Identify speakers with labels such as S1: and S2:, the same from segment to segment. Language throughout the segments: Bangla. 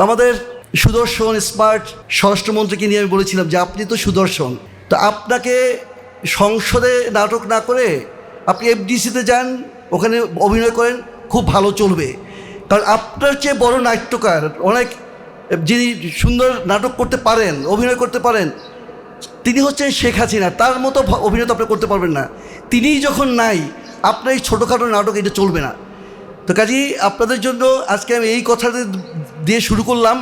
S1: আমাদের সুদর্শন স্মার্ট স্বরাষ্ট্রমন্ত্রীকে নিয়ে আমি বলেছিলাম যে আপনি তো সুদর্শন, তো আপনাকে সংসদে নাটক না করে আপনি এফডিসিতে যান, ওখানে অভিনয় করেন, খুব ভালো চলবে। কারণ আপনার চেয়ে বড় নাট্যকার অনেক, যিনি সুন্দর নাটক করতে পারেন, অভিনয় করতে পারেন, তিনি হচ্ছেন শেখ হাসিনা। তার মতো অভিনয় তো আপনি করতে পারবেন না। তিনিই যখন নাই, আপনার এই ছোটোখাটো নাটক এটা চলবে না। তো কাজেই আপনাদের জন্য আজকে আমি এই কথাটা দিয়ে শুরু করলাম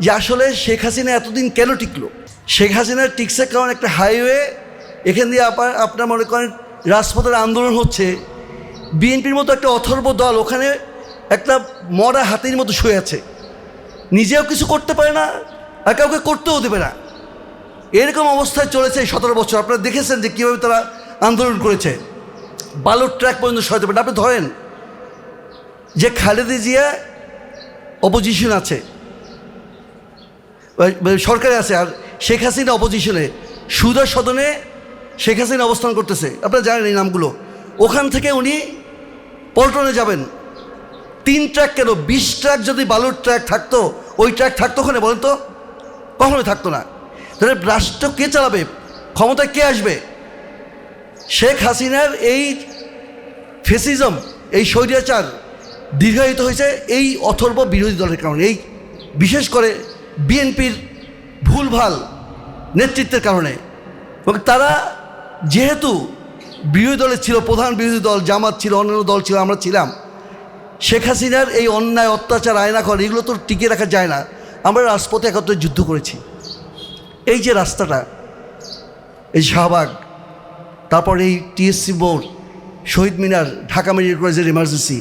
S1: যে আসলে শেখ হাসিনা এতদিন কেন টিকলো। শেখ হাসিনার টিকসের কারণ একটা হাইওয়ে, এখান দিয়ে আপনার মনে করেন রাজপথের আন্দোলন হচ্ছে, বিএনপির মতো একটা অথর্ব দল ওখানে একটা মরা হাতির মতো শুয়ে আছে, নিজেও কিছু করতে পারে না আর কাউকে করতেও দেবে না। এরকম অবস্থায় চলেছে 17 বছর। আপনারা দেখেছেন যে কীভাবে তারা আন্দোলন করেছে, বালুর ট্র্যাক পর্যন্ত সরাতে পারে। আপনি ধরেন যে খালেদা জিয়া অপোজিশন আছে, সরকারে আছে, আর শেখ হাসিনা অপোজিশনে, সুদা সদনে শেখ হাসিনা অবস্থান করতেছে, আপনারা জানেন এই নামগুলো। ওখান থেকে উনি পল্টনে যাবেন। 3 ট্র্যাক কেন, 20 ট্র্যাক যদি বালুর ট্র্যাক থাকতো, ওই ট্র্যাক থাকতো ওখানে? বলেন তো, কখনোই থাকতো না। তাহলে রাষ্ট্র কে চালাবে, ক্ষমতায় কে আসবে? শেখ হাসিনার এই ফেসিজম, এই স্বৈরাচার দীর্ঘায়িত হয়েছে এই অথর্ব বিরোধী দলের কারণে, এই বিশেষ করে বিএনপির ভুলভাল নেতৃত্বের কারণে। এবং তারা যেহেতু বিরোধী দলে ছিল, প্রধান বিরোধী দল জামাত ছিল, অন্যান্য দল ছিল, আমরা ছিলাম, শেখ হাসিনার এই অন্যায়, অত্যাচার, আয়নাঘর, এগুলো তো টিকিয়ে রাখা যায় না। আমরা রাজপথে একত্রে যুদ্ধ করেছি। এই যে রাস্তাটা, এই শাহবাগ, তারপর এই টিএসসি মোড়, শহীদ মিনার, ঢাকা মেডিকেল কলেজের ইমার্জেন্সি,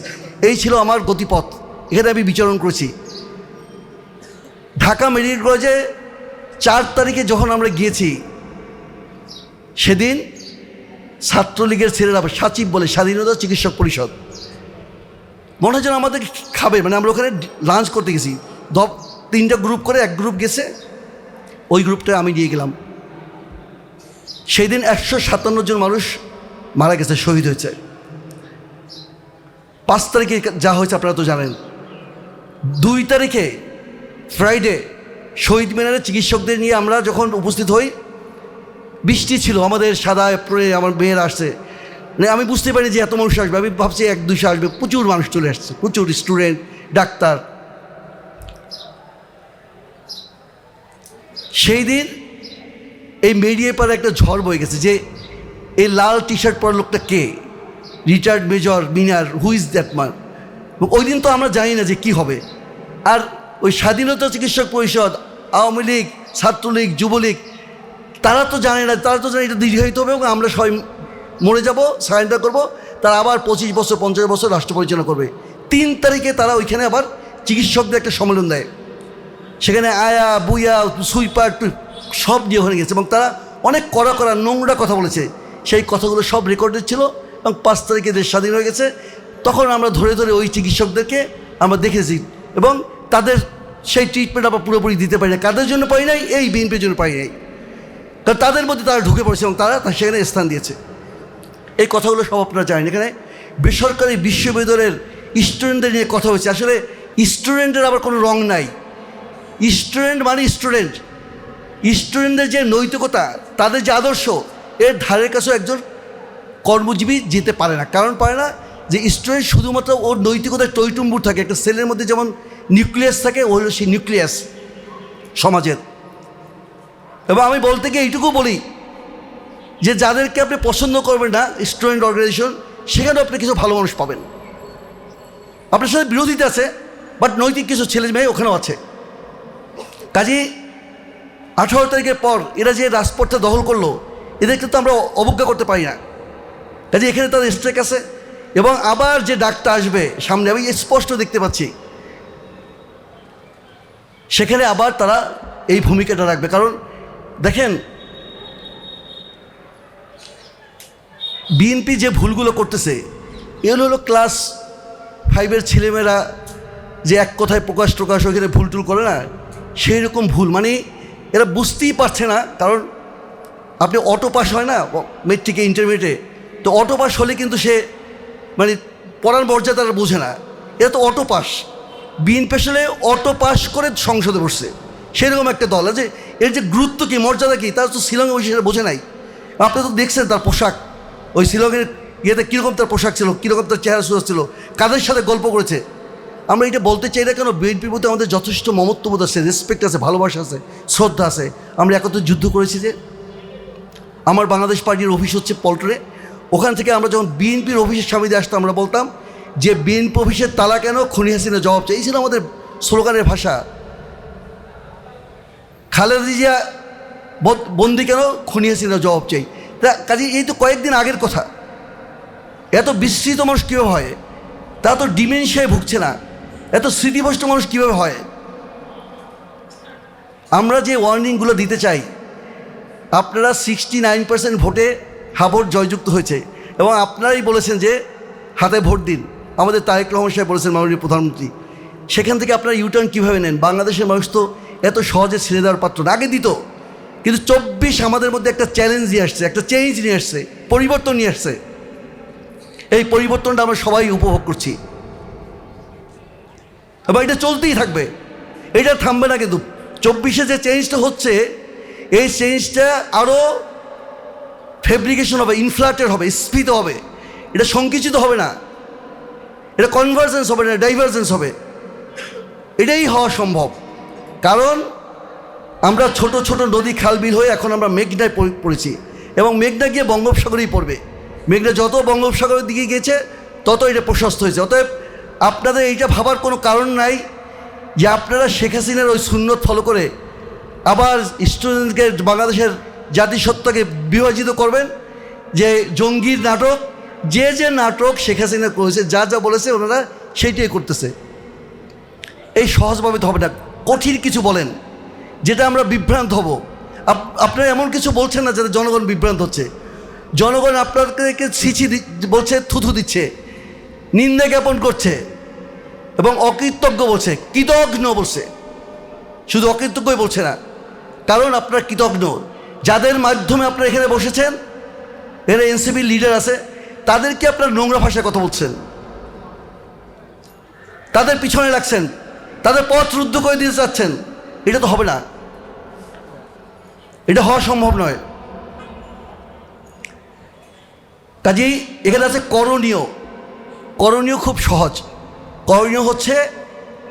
S1: এই ছিল আমার গতিপথ। এখানে আমি বিচরণ করেছি। ঢাকা মেডিকেল কলেজে 4 তারিখে যখন আমরা গিয়েছি, সেদিন ছাত্রলীগের ছেলেরা, সাচিব বলে, স্বাধীনতা চিকিৎসক পরিষদ, মনে হয় যেন আমাদের খাবে, মানে আমরা ওখানে লাঞ্চ করতে গেছি। 3টা গ্রুপ করে, এক গ্রুপ গেছে, ওই গ্রুপটা আমি নিয়ে গেলাম। সেই দিন 157 জন মানুষ মারা গেছে, শহীদ হয়েছে। 5 তারিখে যা হয়েছে আপনারা তো জানেন। 2 তারিখে ফ্রাইডে শহীদ মিনারে চিকিৎসকদের নিয়ে আমরা যখন উপস্থিত হই, বৃষ্টি ছিল, আমাদের সাদা এপ্রিলে আমার মেয়েরা আসছে, মানে আমি বুঝতে পারি যে এত মানুষ আসবে। আমি ভাবছি 100-200 আসবে, প্রচুর মানুষ চলে আসছে, প্রচুর স্টুডেন্ট, ডাক্তার। সেই দিন এই মেরিয়ে পারে একটা ঝড় বয়ে গেছে যে এই লাল টি শার্ট পরা লোকটা কে, retired major Minar, who is that man. ওই দিন তো আমরা জানি না যে কি হবে। আর ওই স্বাধীনতা চিকিৎসক পরিষদ, আওয়ামী লীগ, ছাত্রলীগ, যুবলীগ, তারা তো জানে না, তারা তো জানে এটা দীর্ঘায়িত হবে এবং আমরা সবাই মরে যাব, সারেন্ডার করবো। তারা আবার 25 বছর 50 বছর রাষ্ট্র পরিচালনা করবে। 3 তারিখে তারা ওইখানে আবার চিকিৎসকদের একটা সম্মেলন দেয়, সেখানে আয়া বুয়া সুইপার সব নিয়ে ওখানে গেছে এবং তারা অনেক কড়া নোংরা কথা বলেছে। সেই কথাগুলো সব রেকর্ডেড ছিল এবং 5 তারিখে দেশ স্বাধীন হয়ে গেছে। তখন আমরা ধরে ধরে ওই চিকিৎসকদেরকে আমরা দেখেছি এবং তাদের সেই ট্রিটমেন্ট আবার পুরোপুরি দিতে পারি না। কাদের জন্য পাই নাই? এই বিএনপির জন্য পাই নাই। কারণ তাদের মধ্যে তারা ঢুকে পড়েছে এবং তারা সেখানে স্থান দিয়েছে। এই কথাগুলো সব আপনারা জানেন। এখানে বেসরকারি বিশ্ববিদ্যালয়ের স্টুডেন্টদের নিয়ে কথা হয়েছে। আসলে স্টুডেন্টের আবার কোনো রং নাই। স্টুডেন্ট মানে স্টুডেন্ট, স্টুডেন্টদের যে নৈতিকতা, তাদের যে আদর্শ, এর ধারের কাছেও একজন কর্মজীবী যেতে পারে না। কারণ পারে না যে স্টুডেন্ট শুধুমাত্র ওর নৈতিকতার টইটুম্বুর থাকে। একটা সেলের মধ্যে যেমন নিউক্লিয়াস থাকে, ওই সেই নিউক্লিয়াস সমাজের। এবং আমি বলতে গিয়ে এইটুকু বলি যে যাদেরকে আপনি পছন্দ করবেন না স্টুডেন্ট অর্গানাইজেশন, সেখানেও আপনি কিছু ভালো মানুষ পাবেন। আপনার সাথে বিরোধিতা আছে, বাট নৈতিক কিছু ছেলে মেয়ে ওখানেও আছে। কাজেই 18 তারিখের পর এরা যে রাজপথটা দখল করলো, এদেরকে তো আমরা অবজ্ঞা করতে পারি না। কাজে এখানে তাদের স্ট্রেক আছে এবং আবার যে ডাকটা আসবে সামনে, আমি স্পষ্ট দেখতে পাচ্ছি, সেখানে আবার তারা এই ভূমিকাটা রাখবে। কারণ দেখেন, বিএনপি যে ভুলগুলো করতেছে, এগুলো হলো ক্লাস 5-এর ছেলেমেয়েরা যে এক কথায় প্রকাশ ওখানে ভুল টুল করে না, সেই রকম ভুল। মানে এরা বুঝতেই পারছে না। কারণ আপনি অটো পাস হয় না মেট্রিকে, ইন্টারমিডিয়েটে, তো অটো পাস হলে কিন্তু সে মানে পড়ার মর্যাদা তারা বোঝে না। এরা তো অটো পাস, বিএনপি আসলে অটো পাস করে সংসদে বসছে, সেরকম একটা দল আছে। এর যে গুরুত্ব কী, মর্যাদা কী, তার তো শিলংয়ে বসে সেটা বোঝে নাই। আপনি তো দেখছেন তার পোশাক, ওই শিলংয়ের ইয়েতে কীরকম তার পোশাক ছিল, কীরকম তার চেহারা সুরজ ছিল, কাদের সাথে গল্প করেছে। আমরা এটা বলতে চাই না কেন, বিএনপির প্রতি আমাদের যথেষ্ট মমত্ববোধ আছে, রেসপেক্ট আছে, ভালোবাসা আছে, শ্রদ্ধা আছে। আমরা একত্রে যুদ্ধ করেছি। যে আমার বাংলাদেশ পার্টির অফিস হচ্ছে পল্টনে, ওখান থেকে আমরা যখন বিএনপির অফিসের সামনে দিয়ে আসতাম, আমরা বলতাম যে বিএনপি অফিসের তালা কেন, খুনি হাসিনা জবাব চাই। এই ছিল আমাদের স্লোগানের ভাষা। খালেদা জিয়া বন্দি কেন, খুনি হাসিনা জবাব চাই। তা কাজে এই তো কয়েকদিন আগের কথা। এত বিস্মৃত মানুষ কীভাবে হয়, তা তো ডিমেনশিয়ায় ভুগছে না, এত স্মৃতিভ্রষ্ট মানুষ কীভাবে হয়। আমরা যে ওয়ার্নিংগুলো দিতে চাই, আপনারা 69% ভোটে হাবর জয়যুক্ত হয়েছে, এবং আপনারাই বলেছেন যে হাতে ভোট দিন। আমাদের তারেক রহমান সাহেব বলেছেন, মাননীয় প্রধানমন্ত্রী। সেখান থেকে আপনারা ইউটার্ন কীভাবে নেন? বাংলাদেশের মানুষ তো এত সহজে ছেড়ে দেওয়ার পাত্র না, আগে দিত। কিন্তু 24 আমাদের মধ্যে একটা চ্যালেঞ্জ নিয়ে আসছে, একটা চেঞ্জ নিয়ে আসছে, পরিবর্তন নিয়ে আসছে। এই পরিবর্তনটা আমরা সবাই উপভোগ করছি, এবং এটা চলতেই থাকবে, এটা থামবে না। কিন্তু 24-এ যে চেঞ্জটা হচ্ছে, এই চেঞ্জটা আরও ফেব্রিকেশন হবে, ইনফ্লেটেড হবে, স্ফীত হবে। এটা সংকুচিত হবে না, এটা কনভার্জেন্স হবে না, ডাইভার্জেন্স হবে। এটাই হওয়া সম্ভব, কারণ আমরা ছোট ছোট নদী খাল বিল হয়ে এখন আমরা মেঘনায় পড়েছি, এবং মেঘনা গিয়ে বঙ্গোপসাগরেই পড়বে। মেঘনা যত বঙ্গোপসাগরের দিকে গিয়েছে, তত এটা প্রশস্ত হয়েছে। অতএব আপনাদের এইটা ভাবার কোনো কারণ নাই যে আপনারা শেখ হাসিনার ওই সুন্নত ফলো করে আবার স্টুডেন্টকে, বাংলাদেশের জাতিসত্তাকে বিভাজিত করবেন। যে জঙ্গির নাটক, যে নাটক শেখ হাসিনা করেছে, যা যা বলেছে ওনারা সেইটাই করতেছে। এই সহজভাবে তো হবে না, কঠিন কিছু বলেন যেটা আমরা বিভ্রান্ত হব। আপনারা এমন কিছু বলছেন না যাতে জনগণ বিভ্রান্ত হচ্ছে। জনগণ আপনাদেরকে ছিছি বলছে, থুথু দিচ্ছে, নিন্দা জ্ঞাপন করছে, এবং অকৃতজ্ঞ বলছে, কৃতজ্ঞ বলছে। শুধু অকৃতজ্ঞই বলছে না, কারণ আপনারা কৃতজ্ঞ। যাদের মাধ্যমে আপনারা এখানে বসেছেন, এখানে এনসিপির লিডার আছে, তাদেরকে আপনারা নোংরা ভাষায় কথা বলছেন, তাদের পিছনে রাখছেন, তাদের পথ রুদ্ধ করে দিতে চাচ্ছেন। এটা তো হবে না, এটা হওয়া সম্ভব নয়। কাজেই এখানে আছে করণীয়। করণীয় খুব সহজ। করণীয় হচ্ছে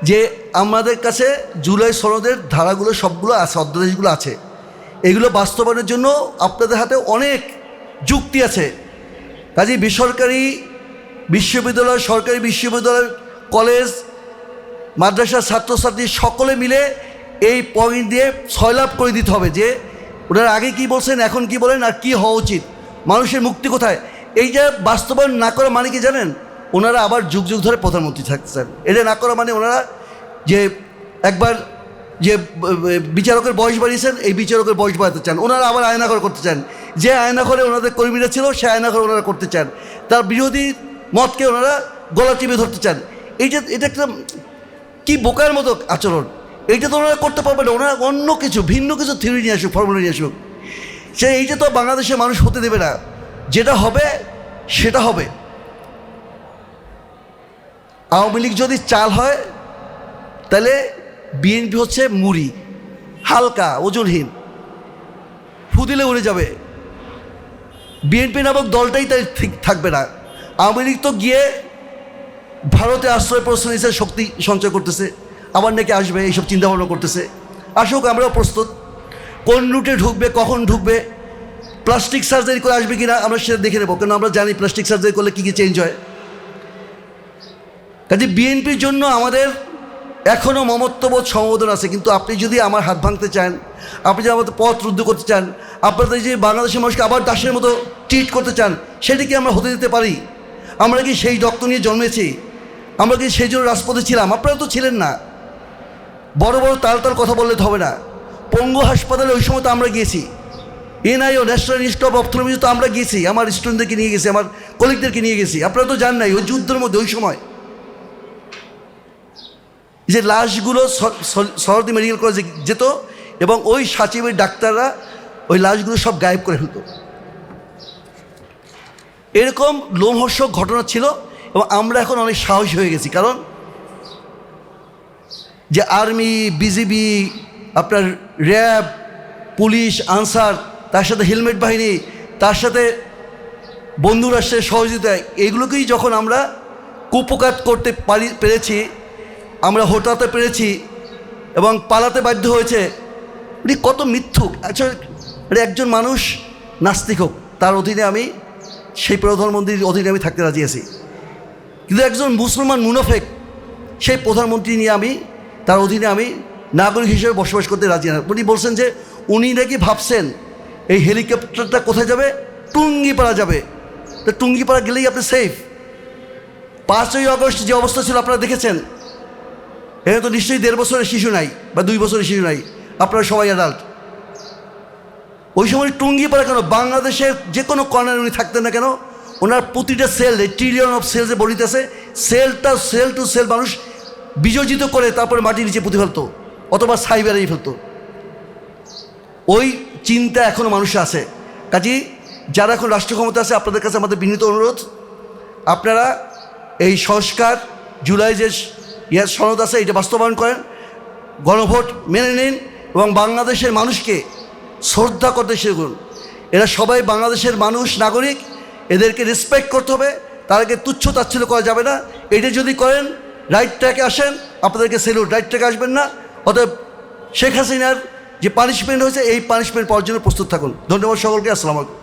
S1: যে আমাদের কাছে জুলাই সনদের ধারাগুলো সবগুলো আছে, অধ্যাদেশগুলো আছে। এগুলো বাস্তবায়নের জন্য আপনাদের হাতে অনেক যুক্তি আছে। কাজেই বেসরকারি বিশ্ববিদ্যালয়, সরকারি বিশ্ববিদ্যালয়, কলেজ, মাদ্রাসার ছাত্রছাত্রী সকলে মিলে এই পয়েন্ট দিয়ে সয়লাভ করে দিতে হবে যে ওনারা আগে কি বলছেন, এখন কি বলেন, আর কি হওয়া উচিত, মানুষের মুক্তি কোথায়। এইটা বাস্তবায়ন না করা মানে কি জানেন? ওনারা আবার যুগ যুগ ধরে প্রধানমন্ত্রী থাকতে চান। এটা না করা মানে ওনারা যে একবার যে বিচারকের বয়স বাড়িয়েছেন, এই বিচারকের বয়স বাড়াতে চান। ওনারা আবার আয়নাঘর করতে চান, যে আয়নাঘরে ওনাদের কর্মীরা ছিল সে আয়নাঘর ওনারা করতে চান। তার বিরোধী মতকে ওনারা গলা চিপে ধরতে চান। এটা একটা কি বোকার মতো আচরণ। এইটা তো ওনারা করতে পারবে না। ওনারা অন্য কিছু, ভিন্ন কিছু থিওরি নিয়ে আসুক, ফর্মুলা নিয়ে আসুক। এইটা তো বাংলাদেশের মানুষ হতে দেবে না। যেটা হবে সেটা হবে। আওয়ামী লীগ যদি চাল হয়, তাহলে বিএনপি হচ্ছে মুড়ি, হালকা, ওজনহীন, ফু দিলে উড়ে যাবে। বিএনপি নামক দলটাই তাই ঠিক থাকবে না। আওয়ামী লীগ তো গিয়ে ভারতে আশ্রয় প্রশ্রয় হিসেবে শক্তি সঞ্চয় করতেছে, আবার নাকি আসবে, এইসব চিন্তাভাবনা করতেছে। আসুক, আমরাও প্রস্তুত। কোন রুটে ঢুকবে, কখন ঢুকবে, প্লাস্টিক সার্জারি করে আসবে কিনা আমরা সেটা দেখে নেবো, কেন আমরা জানি প্লাস্টিক সার্জারি করলে কী কী চেঞ্জ হয়। কাজে বিএনপির জন্য আমাদের এখনও মমত্ববোধ, সমবেদনা আছে। কিন্তু আপনি যদি আমার হাত ভাঙতে চান, আপনি যদি আমাদের পথ রুদ্ধ করতে চান, আপনাদের যে বাংলাদেশের মানুষকে আবার দাসের মতো ট্রিট করতে চান, সেটা কি আমরা হতে দিতে পারি? আমরা কি সেই রক্ত নিয়ে জন্মেছি? আমরা কি সেই জন্য রাজপথে ছিলাম? আপনারা তো ছিলেন না। বড় বড় তাল কথা বললে তো হবে না। পঙ্গু হাসপাতালে ওই সময় তো আমরা গিয়েছি। এনআইও, ন্যাশনাল ইনস্টিটিউট অফ অপথলমোলজি তো আমরা গিয়েছি, আমার স্টুডেন্টদেরকে নিয়ে গেছি, আমার কলিগদেরকে নিয়ে গেছি। আপনারা তো জান নাই ওই যুদ্ধের মধ্যে ওই সময় যে লাশগুলো সরদি মেডিকেল কলেজে যেত, এবং ওই সাচিবের ডাক্তাররা ওই লাশগুলো সব গায়েব করে ফেলত। এরকম লোমহর্ষক ঘটনা ছিল, এবং আমরা এখন অনেক সাহসী হয়ে গেছি। কারণ যে আর্মি, বিজিবি, আপনার র্যাব, পুলিশ, আনসার, তার সাথে হেলমেট বাহিনী, তার সাথে বন্ধু রাষ্ট্রের সহযোগিতায়, এগুলোকেই যখন আমরা কুপকাত করতে পেরেছি, আমরা হটাতে পেরেছি এবং পালাতে বাধ্য হয়েছে, উনি কত মিথ্যুক। আচ্ছা, একজন মানুষ নাস্তিক হোক, তার অধীনে আমি, সেই প্রধানমন্ত্রীর অধীনে আমি থাকতে রাজি আছি, কিন্তু একজন মুসলমান মুনাফেক, সেই প্রধানমন্ত্রী নিয়ে আমি, তার অধীনে আমি নাগরিক হিসেবে বসবাস করতে রাজি না। উনি বলছেন যে উনি নাকি ভাবছেন এই হেলিকপ্টারটা কোথায় যাবে, টুঙ্গিপাড়া যাবে। তো টুঙ্গিপাড়া গেলেই আপনি সেফ। 5ই আগস্ট যে অবস্থা ছিল আপনারা দেখেছেন, এখানে তো নিশ্চয়ই 1.5 বছরের শিশু নাই বা 2 বছরের শিশু নাই, আপনারা সবাই অ্যাডাল্ট। ওই সময় টুঙ্গিপাড়া কেন, বাংলাদেশের যে কোনো কর্নারে উনি থাকতেন না কেন, ওনার প্রতিটা সেল, ট্রিলিয়ন অফ সেলসে বলিতেছে, সেল টু সেল মানুষ বিযোজিত করে তারপরে মাটির নিচে পুঁতে ফেলতো অথবা ছাই বেড়িয়ে ফেলতো। ওই চিন্তা এখনও মানুষের আছে। কাজেই যারা এখন রাষ্ট্র ক্ষমতা আছে, আপনাদের কাছে আমাদের বিনীত অনুরোধ, আপনারা এই সংস্কার, জুলাই যে সনদ আছে, এটা বাস্তবায়ন করেন, গণভোট মেনে নিন এবং বাংলাদেশের মানুষকে শ্রদ্ধা করতে শিখুন। এরা সবাই বাংলাদেশের মানুষ, নাগরিক, এদেরকে রেসপেক্ট করতে হবে, তাদেরকে তুচ্ছ তাচ্ছিল্য করা যাবে না। এটা যদি করেন, রাইট ট্র্যাকে আসেন, আপনাদেরকে সেলুট। রাইট ট্র্যাকে আসবেন না, অতএব শেখ হাসিনার যে পানিশমেন্ট হয়েছে, এই পানিশমেন্ট পাওয়ার জন্য প্রস্তুত থাকুন। ধন্যবাদ সকলকে। আসসালামু আলাইকুম।